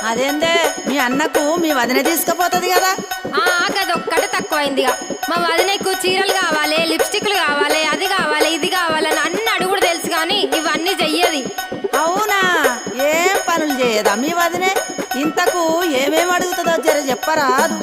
అదేందే మీ అన్నకు మీ వదిన తీసుకుపోతుంది కదా. గదొక్కటి తక్కువైందిగా. మా వదినకు చీరలు కావాలి, లిప్స్టిక్లు కావాలి, అది కావాలి, ఇది కావాలని అన్ని అడుగుడు తెలుసు కానీ ఇవన్నీ చెయ్యది. అవునా? ఏం పనులు చేయదా మీ వదినే? ఇంతకు ఏమేమి అడుగుతుందో జర చెప్పరాదు.